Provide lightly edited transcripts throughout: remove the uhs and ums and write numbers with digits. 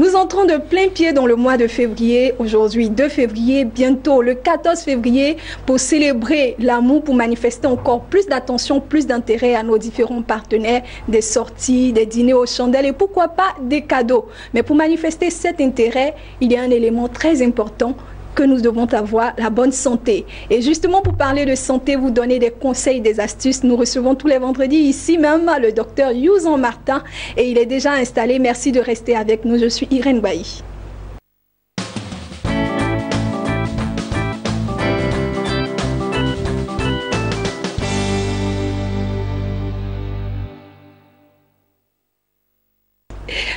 Nous entrons de plein pied dans le mois de février. Aujourd'hui, 2 février, bientôt le 14 février, pour célébrer l'amour, pour manifester encore plus d'attention, plus d'intérêt à nos différents partenaires, des sorties, des dîners aux chandelles et pourquoi pas des cadeaux. Mais pour manifester cet intérêt, il y a un élément très important que nous devons avoir, la bonne santé. Et justement, pour parler de santé, vous donner des conseils, des astuces, nous recevons tous les vendredis ici même le docteur Youzon Martin et il est déjà installé. Merci de rester avec nous. Je suis Irène Bailly.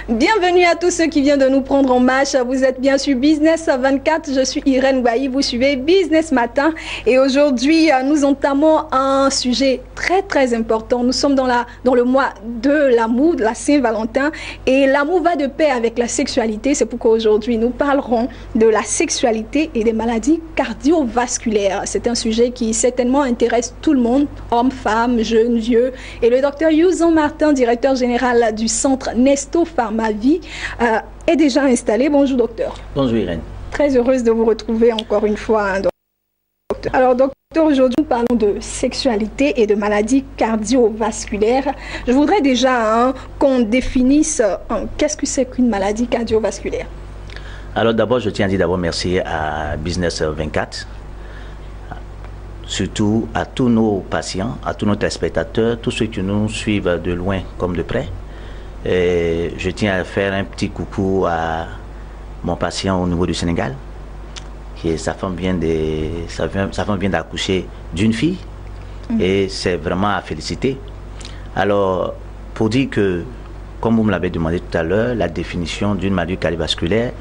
Bienvenue à tous ceux qui viennent de nous prendre en marche. Vous êtes bien sûr Business 24. Je suis Irène Bailly. Vous suivez Business Matin. Et aujourd'hui, nous entamons un sujet très important. Nous sommes dans le mois de l'amour, de la Saint-Valentin. Et l'amour va de pair avec la sexualité. C'est pourquoi aujourd'hui, nous parlerons de la sexualité et des maladies cardiovasculaires. C'est un sujet qui certainement intéresse tout le monde, hommes, femmes, jeunes, vieux. Et le docteur Youzon Martin, directeur général du centre Nesto Pharmavie, est déjà installé. Bonjour docteur. Bonjour Irène. Très heureuse de vous retrouver encore une fois, docteur. Alors docteur, aujourd'hui nous parlons de sexualité et de maladies cardiovasculaires. Je voudrais déjà qu'on définisse qu'est-ce que c'est qu'une maladie cardiovasculaire. Alors d'abord, je tiens à dire d'abord merci à Business 24, surtout à tous nos patients, à tous nos téléspectateurs, tous ceux qui nous suivent de loin comme de près. Et je tiens à faire un petit coucou à mon patient au niveau du Sénégal, sa femme vient d'accoucher d'une fille et c'est vraiment à féliciter. Alors, pour dire que, comme vous me l'avez demandé tout à l'heure, la définition d'une maladie cardiovasculaire,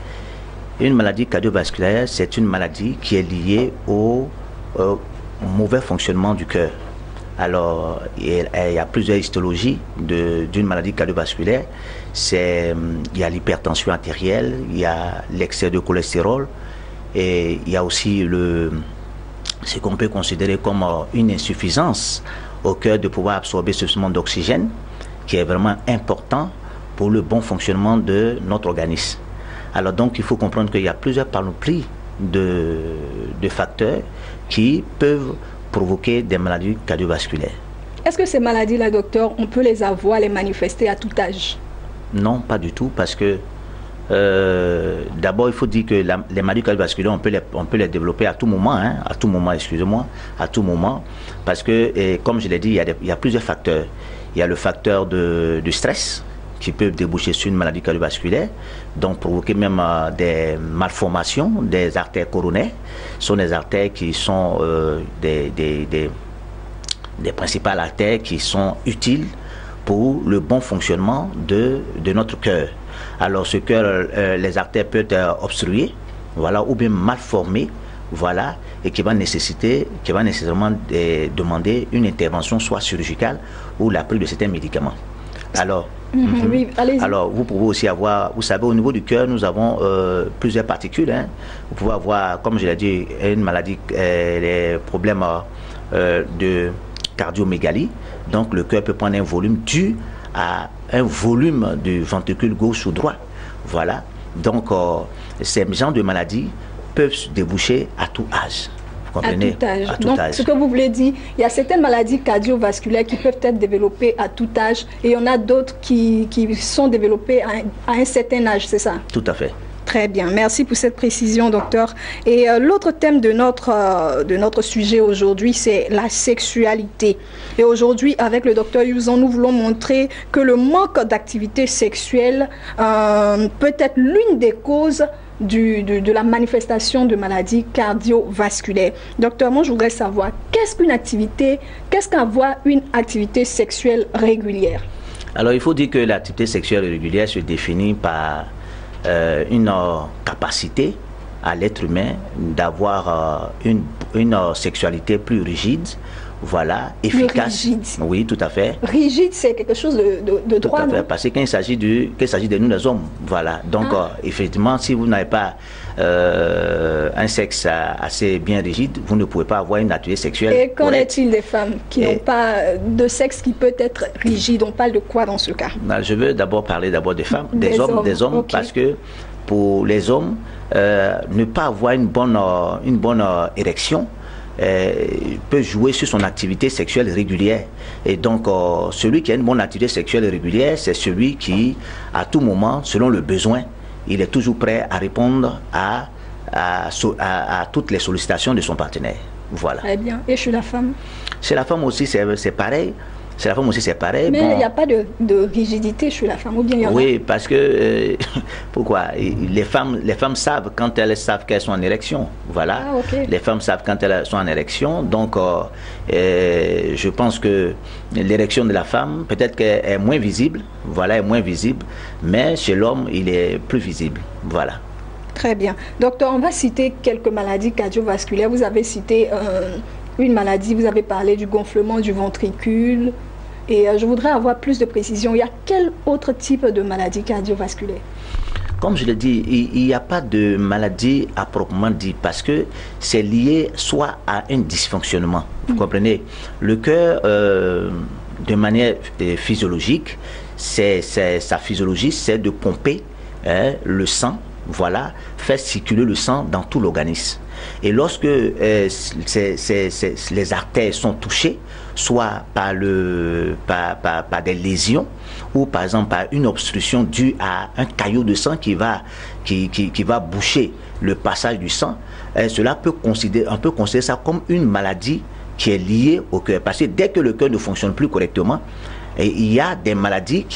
une maladie cardiovasculaire, c'est une maladie qui est liée au mauvais fonctionnement du cœur. Alors, il y a plusieurs histologies d'une maladie cardiovasculaire. Il y a l'hypertension artérielle, il y a l'excès de cholestérol et il y a aussi ce qu'on peut considérer comme une insuffisance au cœur de pouvoir absorber suffisamment d'oxygène, qui est vraiment important pour le bon fonctionnement de notre organisme. Alors donc, il faut comprendre qu'il y a plusieurs panoplies de facteurs qui peuvent provoquer des maladies cardiovasculaires. Est-ce que ces maladies-là, docteur, on peut les avoir, les manifester à tout âge? Non, pas du tout, parce que d'abord, il faut dire que les maladies cardiovasculaires, on peut les développer à tout moment, à tout moment, excusez-moi, à tout moment, parce que, comme je l'ai dit, il y a plusieurs facteurs. Il y a le facteur du stress, qui peuvent déboucher sur une maladie cardiovasculaire, donc provoquer même des malformations des artères coronaires. Ce sont des artères qui sont des principales artères qui sont utiles pour le bon fonctionnement de notre cœur. Alors ce cœur, les artères peuvent être obstruées, voilà, ou bien mal formées, voilà, et qui va nécessairement demander une intervention soit chirurgicale ou la prise de certains médicaments. Alors, oui, alors, vous pouvez aussi avoir, vous savez, au niveau du cœur, nous avons plusieurs particules. Vous pouvez avoir, comme je l'ai dit, une maladie, les problèmes de cardiomégalie. Donc, le cœur peut prendre un volume dû à un volume du ventricule gauche ou droit. Voilà. Donc, ces genres de maladies peuvent se déboucher à tout âge. À tout âge. Donc, ce que vous voulez dire, il y a certaines maladies cardiovasculaires qui peuvent être développées à tout âge et il y en a d'autres qui sont développées à un certain âge, c'est ça? Tout à fait. Très bien, merci pour cette précision, docteur. Et l'autre thème de notre sujet aujourd'hui, c'est la sexualité. Et aujourd'hui, avec le docteur Youzon, nous voulons montrer que le manque d'activité sexuelle peut être l'une des causes de la manifestation de maladies cardiovasculaires. Docteur, moi je voudrais savoir, qu'est-ce qu'avoir une activité sexuelle régulière? Alors il faut dire que l'activité sexuelle régulière se définit par une capacité à l'être humain d'avoir une sexualité plus rigide, voilà, efficace. Rigide. Oui, tout à fait. Rigide, c'est quelque chose de droit, non? Parce que quand il s'agit de nous les hommes, voilà. Donc, effectivement, si vous n'avez pas un sexe assez bien rigide, vous ne pouvez pas avoir une activité sexuelle. Et qu'en est-il des femmes qui n'ont pas de sexe qui peut être rigide? On parle de quoi dans ce cas? Je veux d'abord parler des femmes, des hommes, okay. Parce que pour les hommes, ne pas avoir une bonne érection peut jouer sur son activité sexuelle régulière. Et donc, celui qui a une bonne activité sexuelle régulière, c'est celui qui, à tout moment, selon le besoin, il est toujours prêt à répondre à toutes les sollicitations de son partenaire. Voilà. Très bien. Et chez la femme? Chez la femme aussi, c'est pareil. Chez la femme aussi, c'est pareil. Mais il n'y a pas de rigidité chez la femme, ou bien il y en a? Oui, parce que, pourquoi? Les femmes savent quand elles savent qu'elles sont en érection. Voilà. Ah, okay. Les femmes savent quand elles sont en érection. Donc, je pense que l'érection de la femme, peut-être qu'elle est moins visible. Voilà, est moins visible. Mais chez l'homme, il est plus visible. Voilà. Très bien. Docteur, on va citer quelques maladies cardiovasculaires. Vous avez cité une maladie, vous avez parlé du gonflement du ventricule. Et je voudrais avoir plus de précision. Il y a quel autre type de maladie cardiovasculaire? Comme je l'ai dit, il n'y a pas de maladie à proprement dit parce que c'est lié soit à un dysfonctionnement. Vous comprenez? Le cœur, de manière physiologique, sa physiologie, c'est de pomper le sang, voilà, faire circuler le sang dans tout l'organisme. Et lorsque les artères sont touchées, soit par des lésions ou par exemple par une obstruction due à un caillot de sang qui va boucher le passage du sang, on peut considérer ça comme une maladie qui est liée au cœur. Parce que dès que le cœur ne fonctionne plus correctement, il y a des maladies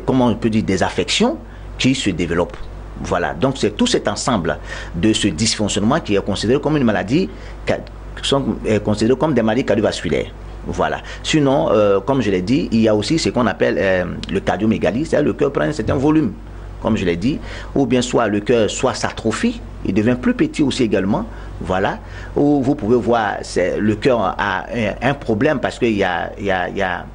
comment on peut dire, des affections qui se développent. Voilà, donc c'est tout cet ensemble de ce dysfonctionnement qui est considéré comme une maladie, qui sont considérés comme des maladies cardiovasculaires. Voilà. Sinon, comme je l'ai dit, il y a aussi ce qu'on appelle le cardiomégalie, c'est-à-dire le cœur prend un certain volume, comme je l'ai dit, ou bien soit le cœur s'atrophie, il devient plus petit aussi également. Voilà, où vous pouvez voir le cœur a un problème parce qu'il y a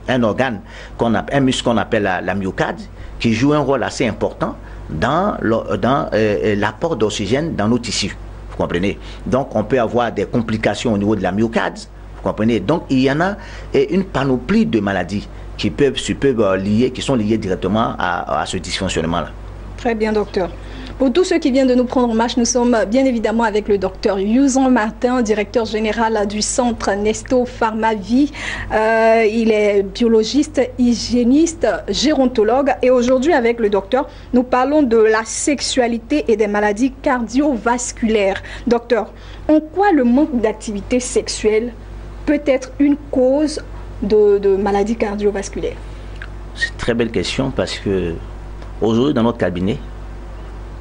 un organe, un muscle qu'on appelle la myocarde, qui joue un rôle assez important dans l'apport d'oxygène dans nos tissus. Vous comprenez? Donc, on peut avoir des complications au niveau de la myocarde. Vous comprenez? Donc, il y en a une panoplie de maladies qui sont liées directement à ce dysfonctionnement-là. Très bien, docteur. Pour tous ceux qui viennent de nous prendre en marche, nous sommes bien évidemment avec le docteur Yuson Martin, directeur général du centre Nesto Pharmavie. Il est biologiste, hygiéniste, gérontologue. Et aujourd'hui, avec le docteur, nous parlons de la sexualité et des maladies cardiovasculaires. Docteur, en quoi le manque d'activité sexuelle peut être une cause de maladies cardiovasculaires? C'est une très belle question parce que aujourd'hui, dans notre cabinet,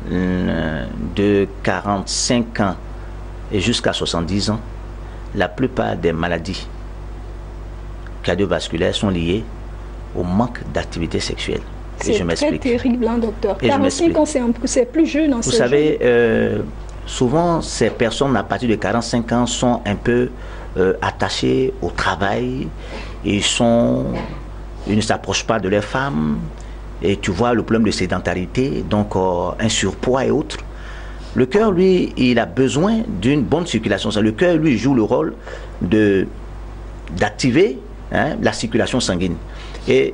de 45 ans et jusqu'à 70 ans, la plupart des maladies cardiovasculaires sont liées au manque d'activité sexuelle. C'est très terrible, hein, docteur. 45 ans, c'est plus jeune. Vous savez, souvent, ces personnes à partir de 45 ans sont un peu attachées au travail. Ils ne s'approchent pas de leurs femmes. Et tu vois le problème de sédentarité, donc un surpoids et autres. Le cœur, lui, il a besoin d'une bonne circulation. Le cœur, lui, joue le rôle d'activer la circulation sanguine. Et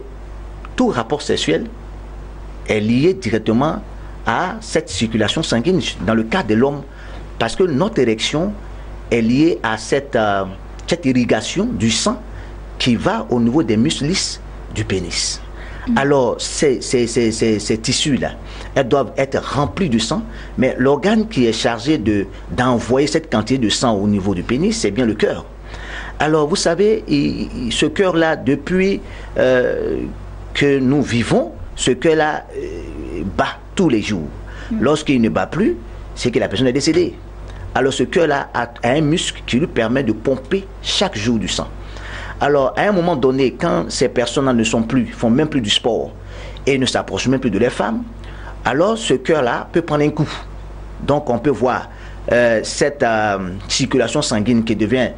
tout rapport sexuel est lié directement à cette circulation sanguine dans le cas de l'homme. Parce que notre érection est liée à cette irrigation du sang qui va au niveau des muscles lisses du pénis. Alors, ces tissus-là, elles doivent être remplis de sang, mais l'organe qui est chargé d'envoyer cette quantité de sang au niveau du pénis, c'est bien le cœur. Alors, vous savez, ce cœur-là, depuis que nous vivons, ce cœur-là bat tous les jours. Lorsqu'il ne bat plus, c'est que la personne est décédée. Alors, ce cœur-là a un muscle qui lui permet de pomper chaque jour du sang. Alors, à un moment donné, quand ces personnes-là ne font même plus du sport et ne s'approchent même plus de leurs femmes, alors ce cœur-là peut prendre un coup. Donc, on peut voir cette circulation sanguine qui devient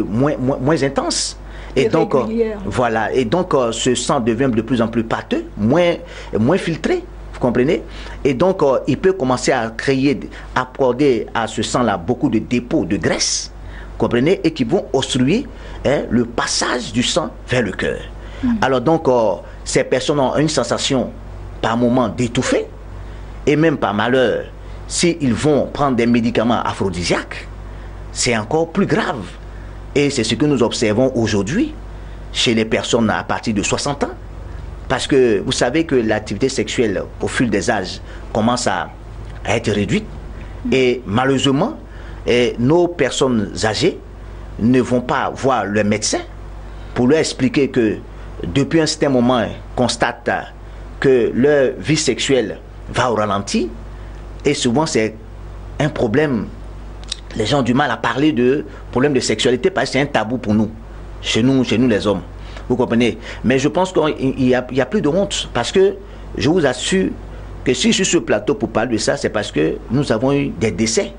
moins intense. Et donc, voilà. Et donc, ce sang devient de plus en plus pâteux, moins filtré. Vous comprenez? Et donc, il peut commencer à accorder à ce sang-là beaucoup de dépôts de graisse. Vous comprenez? Et qui vont obstruer le passage du sang vers le cœur. Alors donc, ces personnes ont une sensation par moment d'étouffer. Et même par malheur, s'ils vont prendre des médicaments aphrodisiaques, c'est encore plus grave. Et c'est ce que nous observons aujourd'hui chez les personnes à partir de 60 ans. Parce que vous savez que l'activité sexuelle au fil des âges commence à être réduite. Et malheureusement, nos personnes âgées ne vont pas voir le médecin pour leur expliquer que depuis un certain moment, constatent que leur vie sexuelle va au ralenti. Et souvent, c'est un problème. Les gens ont du mal à parler de problème de sexualité parce que c'est un tabou pour nous, chez nous les hommes. Vous comprenez? Mais je pense qu'il y a plus de honte parce que je vous assure que si je suis sur ce plateau pour parler de ça, c'est parce que nous avons eu des décès.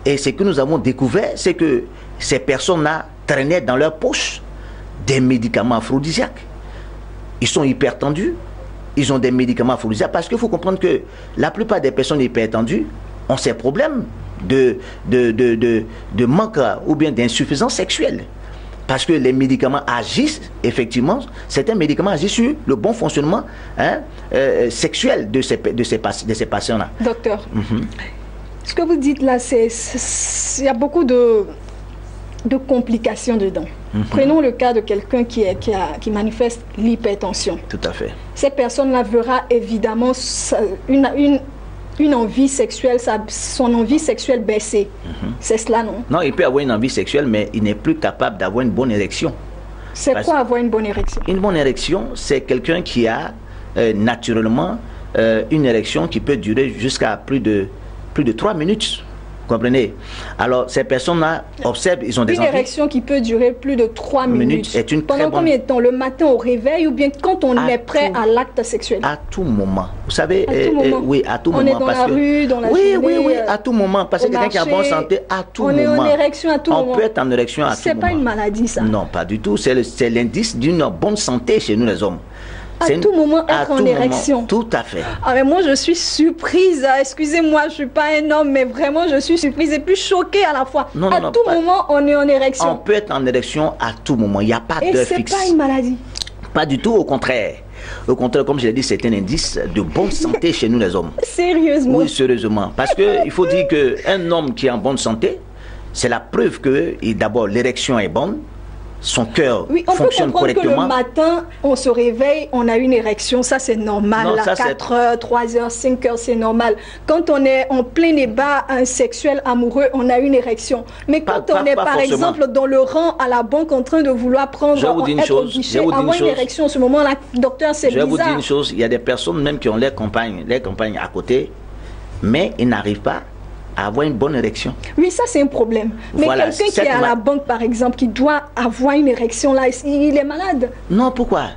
Et ce que nous avons découvert, c'est que ces personnes-là traînaient dans leur poche des médicaments aphrodisiaques. Ils sont hypertendus, ils ont des médicaments aphrodisiaques parce qu'il faut comprendre que la plupart des personnes hypertendues ont ces problèmes de manque ou bien d'insuffisance sexuelle. Parce que les médicaments agissent, effectivement, certains médicaments agissent sur le bon fonctionnement sexuel de ces patients-là. Docteur, ce que vous dites là, il y a beaucoup de complications dedans. Prenons le cas de quelqu'un qui manifeste l'hypertension. Tout à fait. Ces personnes-là verra évidemment une envie sexuelle, son envie sexuelle baisser. C'est cela, non? Non, il peut avoir une envie sexuelle, mais il n'est plus capable d'avoir une bonne érection. C'est quoi avoir une bonne érection? Une bonne érection, c'est quelqu'un qui a naturellement une érection qui peut durer jusqu'à plus de 3 minutes. Vous comprenez? Alors, ces personnes-là observent, ils ont des envies. Une érection qui peut durer plus de 3 minutes. Est une Pendant combien de temps? Le matin au réveil ou bien quand on est prêt à l'acte sexuel? À tout moment. Vous savez, oui, à tout moment. On est dans la rue, dans la journée. Oui, à tout moment. Parce que quelqu'un qui a bonne santé, à tout moment. On est en érection à tout moment. On peut être en érection à tout moment. C'est pas une maladie, ça? Non, pas du tout. C'est l'indice d'une bonne santé chez nous, les hommes. À tout moment être en érection. Tout à fait. Ah, mais moi je suis surprise. Excusez-moi, je ne suis pas un homme, mais vraiment je suis surprise et plus choquée à la fois. À tout moment, on est en érection. On peut être en érection à tout moment. Il n'y a pas d'heure fixe. Et c'est pas une maladie? Pas du tout, au contraire. Au contraire, comme je l'ai dit, c'est un indice de bonne santé chez nous les hommes. Sérieusement? Oui, sérieusement. Parce qu'il faut dire qu'un homme qui est en bonne santé, c'est la preuve que d'abord l'érection est bonne. Son cœur fonctionne correctement. Que le matin, on se réveille, on a une érection, ça c'est normal. Non, à 4 heures, 3 heures, 5 heures, c'est normal. Quand on est en plein débat sexuel amoureux, on a une érection. Mais quand on est par exemple dans le rang à la banque en train de vouloir prendre, avoir une érection, en ce moment-là, docteur, c'est bizarre. Je vais vous dire une chose, il y a des personnes même qui ont les compagnes à côté, mais ils n'arrivent pas à avoir une bonne érection. Oui, ça c'est un problème. Mais voilà, quelqu'un qui est à la banque, par exemple, qui doit avoir une érection, là, il est malade. Non, pourquoi?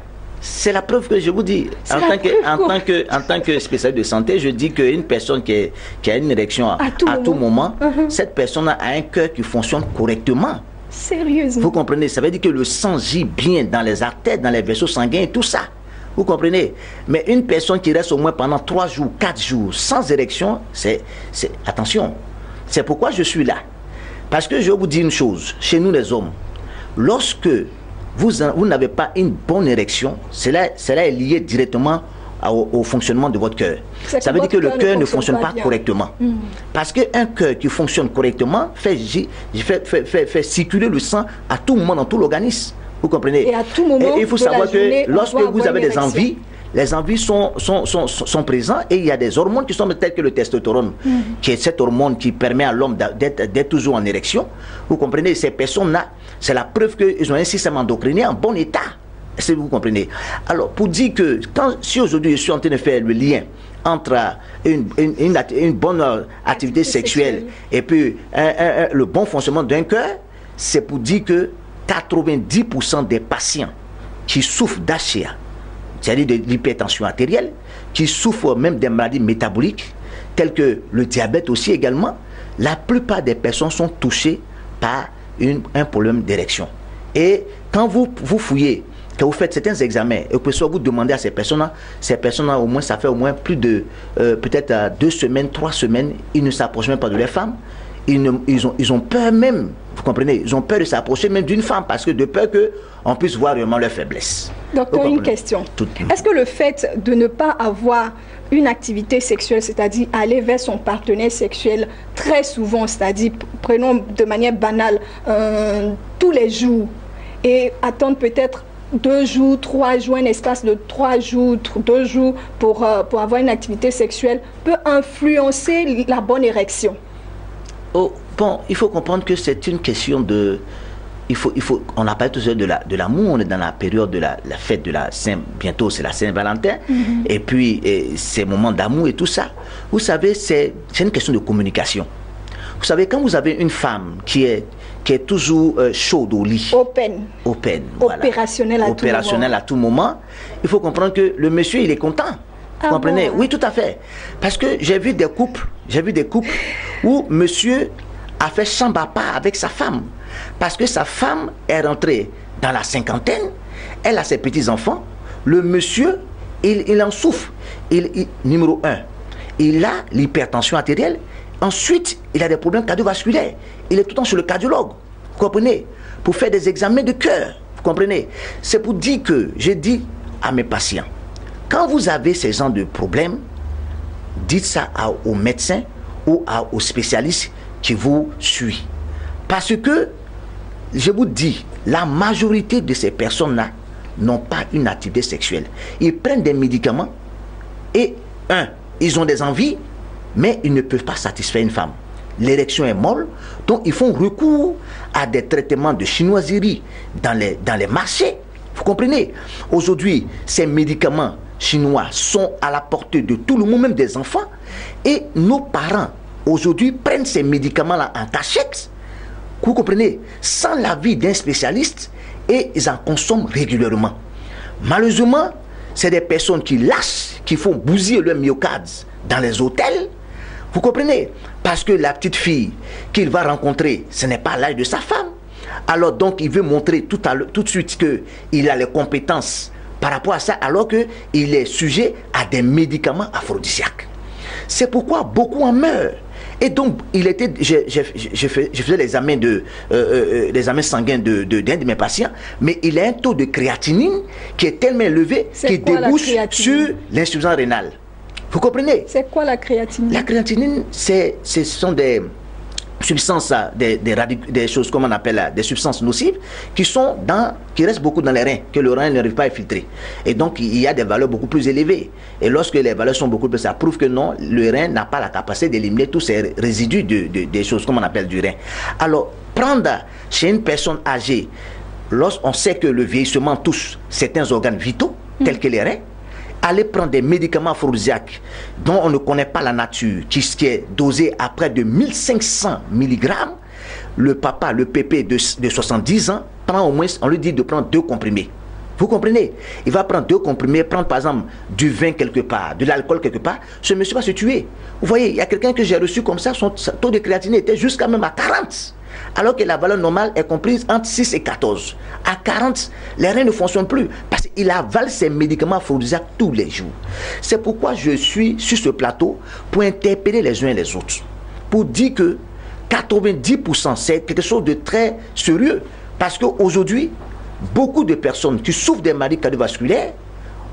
C'est la preuve que je vous dis. En tant que spécialiste de santé, je dis qu'une personne qui a une érection à tout moment, cette personne a un cœur qui fonctionne correctement. Sérieusement? Vous comprenez? Ça veut dire que le sang gît bien dans les artères, dans les vaisseaux sanguins et tout ça. Vous comprenez? Mais une personne qui reste au moins pendant 3 jours, 4 jours sans érection, attention, c'est pourquoi je suis là. Parce que je vais vous dire une chose, chez nous les hommes, lorsque vous n'avez pas une bonne érection, cela est lié directement au fonctionnement de votre cœur. Ça veut dire que le cœur ne fonctionne pas correctement. Parce qu'un cœur qui fonctionne correctement fait circuler le sang à tout moment dans tout l'organisme. Vous comprenez? Et à tout moment, il faut savoir que lorsque vous avez des envies, les envies sont présentes et il y a des hormones qui sont telles que le testostérone, qui est cette hormone qui permet à l'homme d'être toujours en érection. Vous comprenez? Ces personnes-là, c'est la preuve qu'ils ont un système endocrinien en bon état. Est-ce que vous comprenez? Alors, pour dire que si aujourd'hui je suis en train de faire le lien entre une bonne activité sexuelle et puis le bon fonctionnement d'un cœur, c'est pour dire que 90% des patients qui souffrent d'HCA, c'est-à-dire de l'hypertension artérielle, qui souffrent même des maladies métaboliques, tels que le diabète aussi également, la plupart des personnes sont touchées par un problème d'érection. Et quand vous fouillez, que vous faites certains examens, et que soit vous demandez à ces personnes-là, au moins, ça fait au moins plus de, peut-être 2 semaines, 3 semaines, ils ne s'approchent même pas de leur femme. Ils ont peur même, vous comprenez, ils ont peur de s'approcher même d'une femme, parce que de peur qu'on puisse voir vraiment leur faiblesse. Docteur, une question. Est-ce que le fait de ne pas avoir une activité sexuelle, c'est-à-dire aller vers son partenaire sexuel très souvent, c'est-à-dire, prenons de manière banale, tous les jours, et attendre peut-être 2 jours, 3 jours, un espace de 3 jours, 2 jours pour avoir une activité sexuelle, peut influencer la bonne érection? Oh, bon, il faut comprendre que c'est une question de... on a parlé tout à l'heure de l'amour, on est dans la période de la fête de la Saint, bientôt c'est la Saint-Valentin, et puis ces moments d'amour et tout ça. Vous savez, c'est une question de communication. Vous savez, quand vous avez une femme qui est toujours chaude au lit, open, voilà, opérationnelle à tout moment, il faut comprendre que le monsieur, il est content. Vous comprenez? Oui, tout à fait. Parce que j'ai vu des couples où monsieur a fait chambre à part avec sa femme. Parce que sa femme est rentrée dans la cinquantaine, elle a ses petits-enfants, le monsieur, il en souffre. Numéro 1, il a l'hypertension artérielle, ensuite, il a des problèmes cardiovasculaires. Il est tout le temps chez le cardiologue, vous comprenez, pour faire des examens de cœur, vous comprenez. C'est pour dire que, j'ai dit à mes patients, quand vous avez ces genres de problèmes, dites ça aux médecins ou aux spécialistes qui vous suivent. Parce que, je vous dis, la majorité de ces personnes-là n'ont pas une activité sexuelle. Ils prennent des médicaments et, ils ont des envies, mais ils ne peuvent pas satisfaire une femme. L'érection est molle, donc ils font recours à des traitements de chinoiserie dans les marchés. Vous comprenez? Aujourd'hui, ces médicaments chinois sont à la portée de tout le monde, même des enfants. Et nos parents, aujourd'hui, prennent ces médicaments-là en cachette. Vous comprenez? Sans l'avis d'un spécialiste, et ils en consomment régulièrement. Malheureusement, c'est des personnes qui lâchent, qui font bousiller leur myocarde dans les hôtels. Vous comprenez? Parce que la petite fille qu'il va rencontrer, ce n'est pas l'âge de sa femme. Alors donc, il veut montrer tout de suite qu'il a les compétences par rapport à ça, alors qu'il est sujet à des médicaments aphrodisiaques. C'est pourquoi beaucoup en meurent. Et donc, je faisais l'examen sanguin d'un de mes patients, mais il a un taux de créatinine qui est tellement élevé qu'il débouche sur l'insuffisance rénale. Vous comprenez? C'est quoi la créatinine? La créatinine, ce sont des substances, des choses, comme on appelle, des substances nocives, qui restent beaucoup dans les reins, que le rein n'arrive pas à filtrer. Et donc, il y a des valeurs beaucoup plus élevées. Et lorsque les valeurs sont beaucoup plus, ça prouve que non, le rein n'a pas la capacité d'éliminer tous ces résidus des choses, comme on appelle du rein. Alors, prendre chez une personne âgée, lorsqu'on sait que le vieillissement touche certains organes vitaux, tels que les reins, aller prendre des médicaments aphrodisiaques dont on ne connaît pas la nature, qui est dosé à près de 1500 mg, le papa, le pépé de 70 ans, prend au moins, on lui dit de prendre 2 comprimés. Vous comprenez? Il va prendre 2 comprimés, prendre par exemple du vin quelque part, de l'alcool quelque part, ce monsieur va se tuer. Vous voyez, il y a quelqu'un que j'ai reçu comme ça, son taux de créatinine était jusqu'à même à 40. Alors que la valeur normale est comprise entre 6 et 14. À 40, les reins ne fonctionnent plus parce qu'il avale ses médicaments aphrodisiaques tous les jours. C'est pourquoi je suis sur ce plateau pour interpeller les uns et les autres. Pour dire que 90%, c'est quelque chose de très sérieux. Parce qu'aujourd'hui, beaucoup de personnes qui souffrent des maladies cardiovasculaires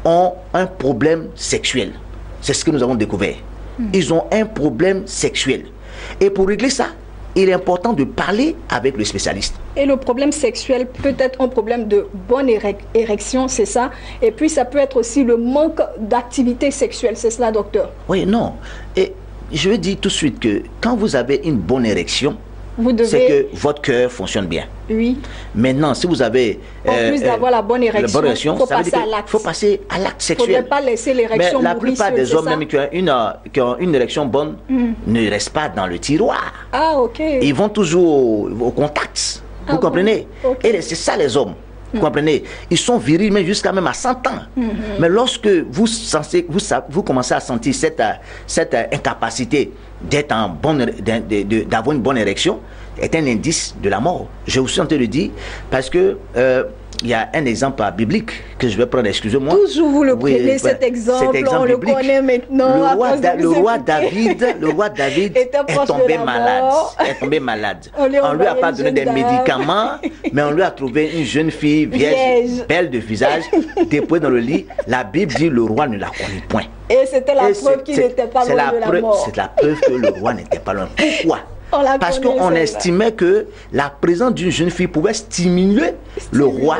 ont un problème sexuel. C'est ce que nous avons découvert. Ils ont un problème sexuel. Et pour régler ça, il est important de parler avec le spécialiste. Et le problème sexuel peut être un problème de bonne érection, c'est ça. Et puis ça peut être aussi le manque d'activité sexuelle, c'est cela, docteur? Oui, non. Et je veux dire tout de suite que quand vous avez une bonne érection, c'est que votre cœur fonctionne bien. Oui. Maintenant, si vous avez... En plus d'avoir la bonne érection, il faut passer à l'acte. Il faut passer à l'acte sexuel. Il ne faut pas laisser l'érection mourir. Mais la plupart des hommes, même qui ont une érection bonne, ne restent pas dans le tiroir. Ah, ok. Ils vont toujours au contact. Vous comprenez? Okay. Et c'est ça les hommes. Vous comprenez? Ils sont virils, mais jusqu'à même à 100 ans. Mais lorsque vous commencez à sentir cette incapacité d'avoir une bonne érection, est un indice de la mort. Je vous suis en train de dire, parce que il y a un exemple biblique que je vais prendre, excusez-moi. Toujours vous le prenez, cet exemple on le connaît maintenant. Le roi David est tombé malade. On lui a pas donné des médicaments, mais on lui a trouvé une jeune fille vierge, belle de visage, dépouillée dans le lit. La Bible dit le roi ne la connaît point. Et c'était la preuve qu'il n'était pas loin de la mort. C'est la preuve que le roi n'était pas loin. Pourquoi? Parce qu'on estimait que la présence d'une jeune fille pouvait stimuler le roi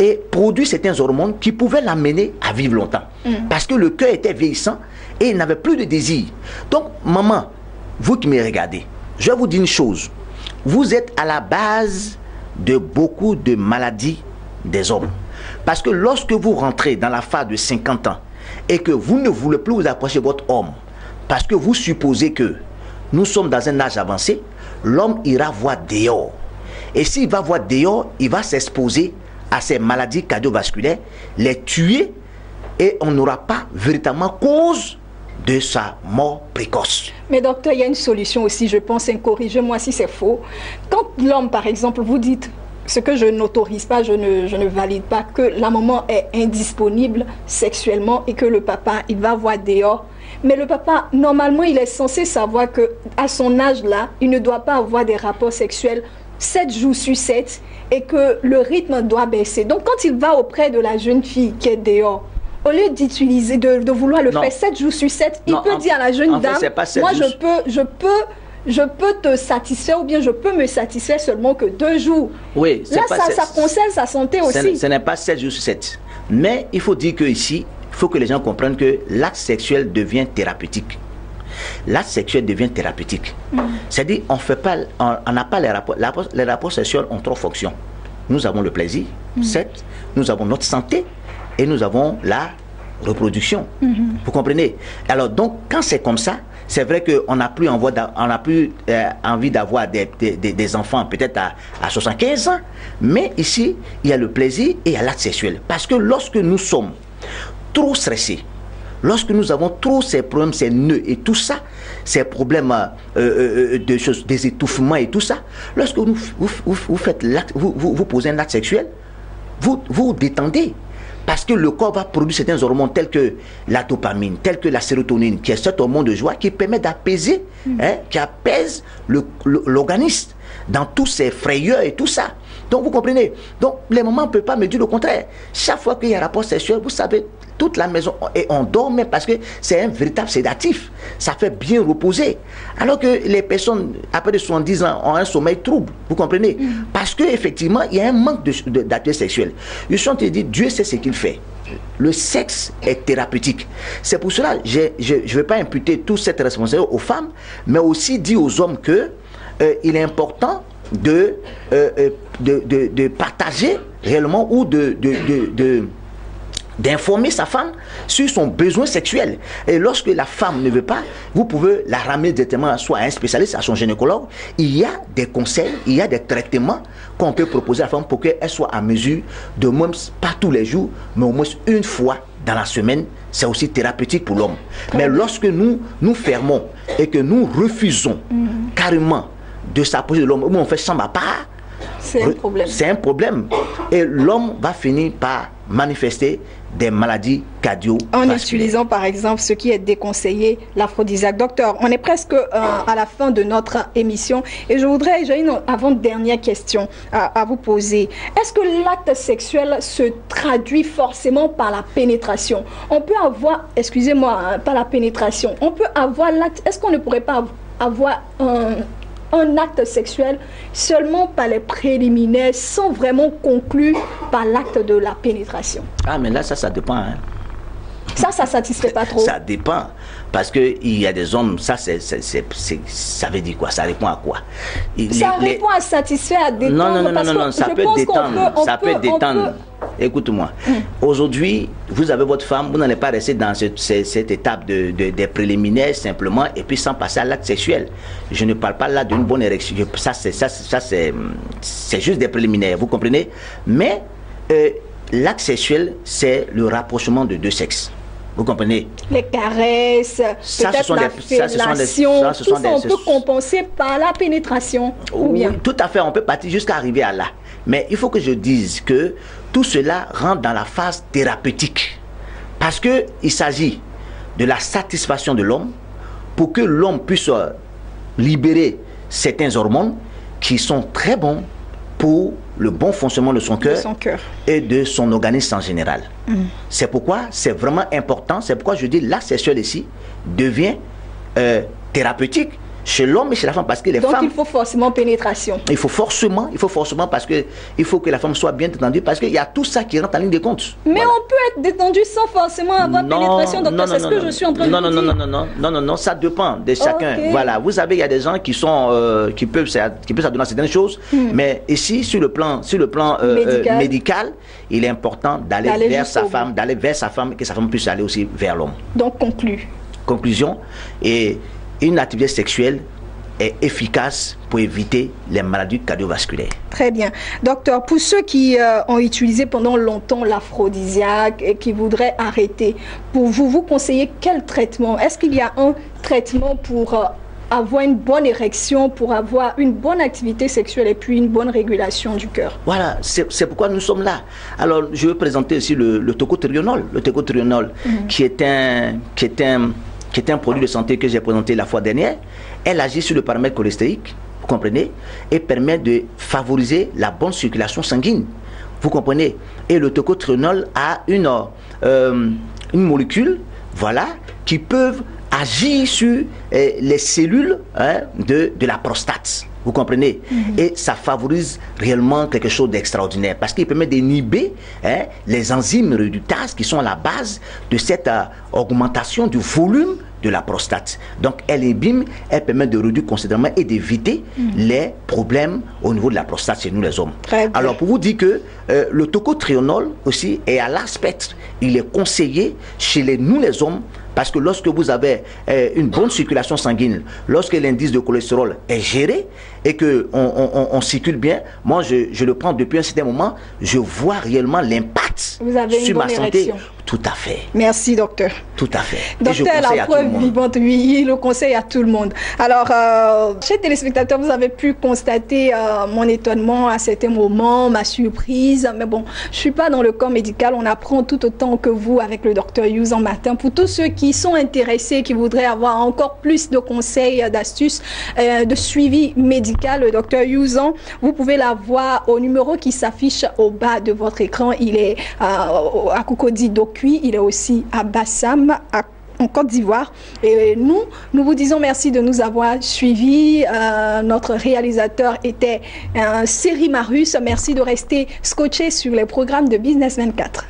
et produire certains hormones qui pouvaient l'amener à vivre longtemps. Parce que le cœur était vieillissant et il n'avait plus de désir. Donc, maman, vous qui me regardez, je vais vous dire une chose. Vous êtes à la base de beaucoup de maladies des hommes. Parce que lorsque vous rentrez dans la phase de 50 ans et que vous ne voulez plus vous approcher de votre homme, parce que vous supposez que nous sommes dans un âge avancé, l'homme ira voir dehors. Et s'il va voir dehors, il va s'exposer à ces maladies cardiovasculaires, les tuer, et on n'aura pas véritablement cause de sa mort précoce. Mais docteur, il y a une solution aussi, je pense, corrigez-moi si c'est faux. Quand l'homme, par exemple, vous dites, ce que je n'autorise pas, je ne valide pas, que la maman est indisponible sexuellement et que le papa, il va voir dehors. Mais le papa, normalement, il est censé savoir qu'à son âge-là, il ne doit pas avoir des rapports sexuels 7 jours sur 7 et que le rythme doit baisser. Donc, quand il va auprès de la jeune fille qui est dehors, au lieu d'utiliser, de vouloir le faire 7 jours sur 7, il peut dire à la jeune dame, moi, je peux te satisfaire ou bien je peux me satisfaire seulement que 2 jours. Oui, là, ça concerne sa santé aussi. Ce n'est pas 7 jours sur 7. Mais il faut dire qu'ici, il faut que les gens comprennent que l'acte sexuel devient thérapeutique. L'acte sexuel devient thérapeutique. C'est-à-dire, on n'a pas les rapports. Les rapports sexuels ont 3 fonctions. Nous avons le plaisir, 7. Nous avons notre santé et nous avons la reproduction. Vous comprenez? Alors, donc, quand c'est comme ça, c'est vrai qu'on n'a plus envie d'avoir des enfants peut-être à 75 ans. Mais ici, il y a le plaisir et il y a l'acte sexuel. Parce que lorsque nous sommes trop stressés, lorsque nous avons trop ces problèmes, ces nœuds et tout ça, ces problèmes des étouffements et tout ça, lorsque vous faites l'acte, vous posez un acte sexuel, vous vous détendez. Parce que le corps va produire certains hormones tels que la dopamine, tels que la sérotonine, qui est cet hormone de joie qui permet d'apaiser, qui apaise l'organisme dans tous ses frayeurs et tout ça. Donc vous comprenez? Donc les mamans ne peuvent pas me dire le contraire. Chaque fois qu'il y a un rapport sexuel, vous savez, toute la maison, et on dort même parce que c'est un véritable sédatif. Ça fait bien reposer. Alors que les personnes, après de 70 ans, ont un sommeil trouble. Vous comprenez? Parce qu'effectivement, il y a un manque d'activité sexuelle. Je suis en train de dire, Dieu sait ce qu'il fait. Le sexe est thérapeutique. C'est pour cela que je ne vais pas imputer toute cette responsabilité aux femmes, mais aussi dire aux hommes que il est important de partager réellement ou d'informer sa femme sur son besoin sexuel. Et lorsque la femme ne veut pas, vous pouvez la ramener directement soit à un spécialiste, à son gynécologue. Il y a des conseils, il y a des traitements qu'on peut proposer à la femme pour qu'elle soit à mesure de moins, pas tous les jours, mais au moins une fois dans la semaine. C'est aussi thérapeutique pour l'homme. Mais lorsque nous fermons et que nous refusons carrément de s'approcher de l'homme, où on fait chambre à part, c'est un problème. C'est un problème. Et l'homme va finir par manifester des maladies cardiovasculaires. En utilisant par exemple ce qui est déconseillé, l'aphrodisiaque. Docteur, on est presque à la fin de notre émission et j'ai une avant-dernière question à vous poser. Est-ce que l'acte sexuel se traduit forcément par la pénétration? On peut avoir, excusez-moi, par la pénétration, on peut avoir l'acte, est-ce qu'on ne pourrait pas avoir un acte sexuel seulement par les préliminaires sans vraiment conclure par l'acte de la pénétration? Ah, mais là, ça dépend. Ça satisfait pas trop. Ça dépend. Parce qu'il y a des hommes, ça veut dire quoi? Ça répond à quoi? Ça répond à satisfaire, à détendre. Non, ça peut détendre. Ça peut détendre. Écoute-moi. Aujourd'hui, vous avez votre femme, vous n'allez pas rester dans cette étape des préliminaires simplement et puis sans passer à l'acte sexuel. Je ne parle pas là d'une bonne érection. Ça, c'est juste des préliminaires, vous comprenez? Mais l'acte sexuel, c'est le rapprochement de deux sexes. Vous comprenez? Les caresses, peut-être la fellation, tout ça on peut compenser par la pénétration. Ou bien? Oui, tout à fait, on peut partir jusqu'à arriver à là. Mais il faut que je dise que tout cela rentre dans la phase thérapeutique. Parce qu'il s'agit de la satisfaction de l'homme pour que l'homme puisse libérer certains hormones qui sont très bons pour le bon fonctionnement de son cœur et de son organisme en général. C'est pourquoi c'est vraiment important, c'est pourquoi je dis l'acte sexuel ici devient thérapeutique chez l'homme et chez la femme, parce que les femmes... Donc il faut forcément pénétration. Il faut forcément parce que il faut que la femme soit bien détendue, parce qu'il y a tout ça qui rentre en ligne de compte. Mais voilà. On peut être détendu sans forcément avoir pénétration, docteur, c'est ce que je suis en train de dire. Non, ça dépend de chacun. Voilà, vous savez, il y a des gens qui sont qui peuvent s'adonner à certaines choses, mais ici sur le plan médical, il est important d'aller vers sa femme, et que sa femme puisse aller aussi vers l'homme. Donc conclusion, et une activité sexuelle est efficace pour éviter les maladies cardiovasculaires. Très bien. Docteur, pour ceux qui ont utilisé pendant longtemps l'aphrodisiaque et qui voudraient arrêter, pour vous, vous conseillez quel traitement? Est-ce qu'il y a un traitement pour avoir une bonne érection, pour avoir une bonne activité sexuelle et puis une bonne régulation du cœur? Voilà, c'est pourquoi nous sommes là. Alors, je vais présenter aussi le tocotrienol. Le tocotrienol, qui est un produit de santé que j'ai présenté la fois dernière. Elle agit sur le paramètre cholestérique, vous comprenez, et permet de favoriser la bonne circulation sanguine, vous comprenez. Et le tocotrienol a une molécule, voilà, qui peuvent agir sur les cellules de la prostate. Vous comprenez? Et ça favorise réellement quelque chose d'extraordinaire parce qu'il permet d'inhiber les enzymes réductases qui sont à la base de cette augmentation du volume de la prostate. Donc elle permet de réduire considérablement et d'éviter les problèmes au niveau de la prostate chez nous les hommes. Alors pour vous dire que le tocotrienol aussi est à l'aspect, il est conseillé chez nous les hommes, parce que lorsque vous avez une bonne circulation sanguine, lorsque l'indice de cholestérol est géré et qu'on circule bien, moi je le prends depuis un certain moment, je vois réellement l'impact sur ma santé. Tout à fait. Merci docteur. Tout à fait. Docteur, la preuve vivante, oui, il le conseille à tout le monde. Alors, chers téléspectateurs, vous avez pu constater mon étonnement à certains moments, ma surprise. Mais bon, je ne suis pas dans le corps médical, on apprend tout autant que vous avec le docteur Youzan Martin. Pour tous ceux qui sont intéressés, qui voudraient avoir encore plus de conseils, d'astuces, de suivi médical, le docteur Youzan, vous pouvez la voir au numéro qui s'affiche au bas de votre écran. Il est à Cocody Dokui, il est aussi à Bassam, en Côte d'Ivoire. Et nous vous disons merci de nous avoir suivis. Notre réalisateur était Série Marus. Merci de rester scotché sur les programmes de Business 24.